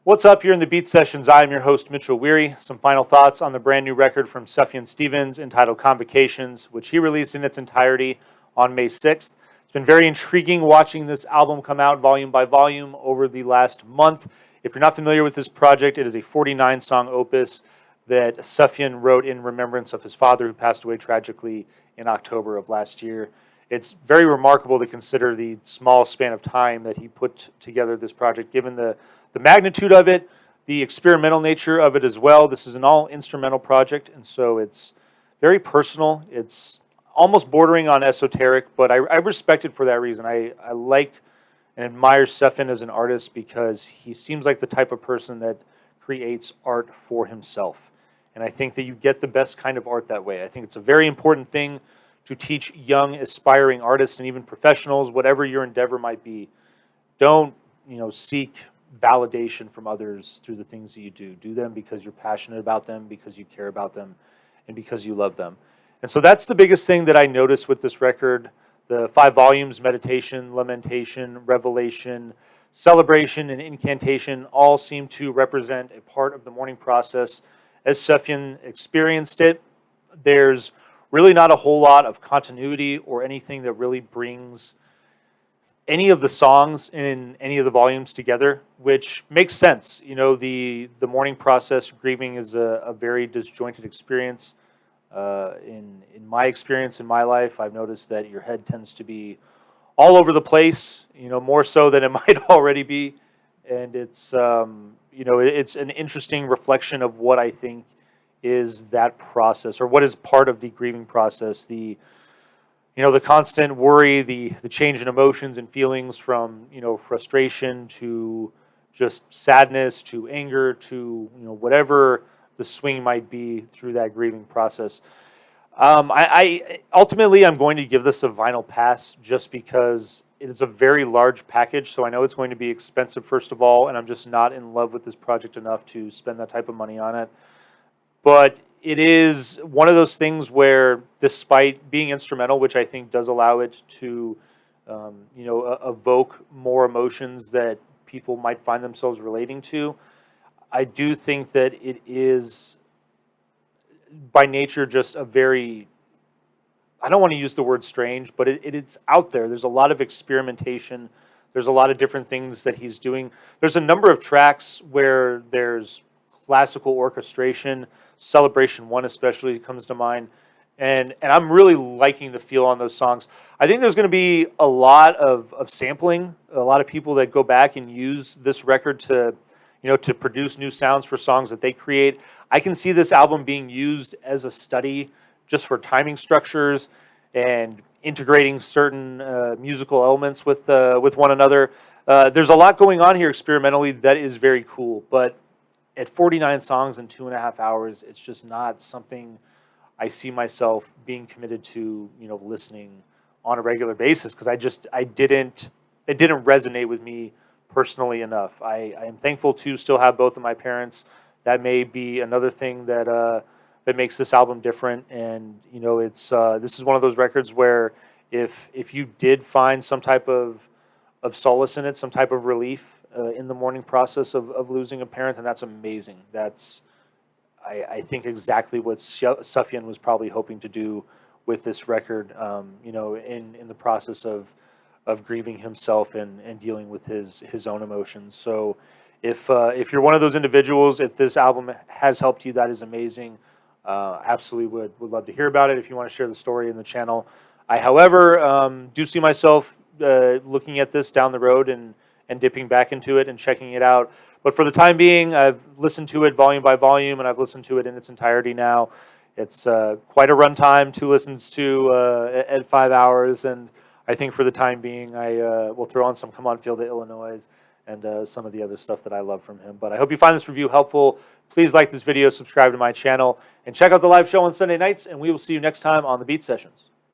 What's up? You're in the Beat Sessions. I'm your host, Mitchell Weary. Some final thoughts on the brand new record from Sufjan Stevens entitled Convocations, which he released in its entirety on May 6th. It's been very intriguing watching this album come out volume by volume over the last month. If you're not familiar with this project, it is a 49-song opus that Sufjan wrote in remembrance of his father, who passed away tragically in October of last year. It's very remarkable to consider the small span of time that he put together this project, given the magnitude of it, the experimental nature of it as well. This is an all-instrumental project, and so it's very personal. It's almost bordering on esoteric, but I respect it for that reason. I like and admire Sufjan as an artist because he seems like the type of person that creates art for himself. And I think that you get the best kind of art that way. I think it's a very important thing to teach young, aspiring artists and even professionals, whatever your endeavor might be. Don't, seek validation from others through the things that you do. Do them because you're passionate about them, because you care about them, and because you love them. And so that's the biggest thing that I noticed with this record. The 5 volumes, meditation, lamentation, revelation, celebration, and incantation all seem to represent a part of the mourning process as Sufjan experienced it. There's really not a whole lot of continuity or anything that really brings any of the songs in any of the volumes together, which makes sense. The mourning process, grieving, is a very disjointed experience. In my experience in my life, I've noticed that your head tends to be all over the place, more so than it might already be. And it's it's an interesting reflection of what I think is that process, or what is part of the grieving process. The constant worry, the change in emotions and feelings from, frustration to just sadness to anger to, whatever the swing might be through that grieving process. I ultimately, I'm going to give this a vinyl pass just because it is a very large package. So I know it's going to be expensive, first of all, and I'm just not in love with this project enough to spend that type of money on it. But it is one of those things where, despite being instrumental, which I think does allow it to, evoke more emotions that people might find themselves relating to, I do think that it is, by nature, just a very, I don't want to use the word strange, but it's out there. There's a lot of experimentation. There's a lot of different things that he's doing. There's a number of tracks where there's classical orchestration. Celebration 1 especially comes to mind. And I'm really liking the feel on those songs. I think there's going to be a lot of sampling, a lot of people that go back and use this record to, to produce new sounds for songs that they create. I can see this album being used as a study just for timing structures and integrating certain musical elements with one another. There's a lot going on here experimentally that is very cool, but at 49 songs in 2.5 hours, it's just not something I see myself being committed to, listening on a regular basis, because it didn't resonate with me personally enough. I am thankful to still have both of my parents. That may be another thing that makes this album different. And it's this is one of those records where if you did find some type of solace in it, some type of relief in the mourning process of losing a parent, and that's amazing. That's, I think, exactly what Sufjan was probably hoping to do with this record, in the process of grieving himself and dealing with his own emotions. So if you're one of those individuals, if this album has helped you, that is amazing. Absolutely would love to hear about it if you want to share the story in the channel. I, however, do see myself looking at this down the road and dipping back into it and checking it out. But for the time being, I've listened to it volume by volume, and I've listened to it in its entirety now. It's quite a runtime, 2 listens to at 5 hours, and I think for the time being, I will throw on some Come On Feel the Illinois and some of the other stuff that I love from him. But I hope you find this review helpful. Please like this video, subscribe to my channel, and check out the live show on Sunday nights, and we will see you next time on the Beat Sessions.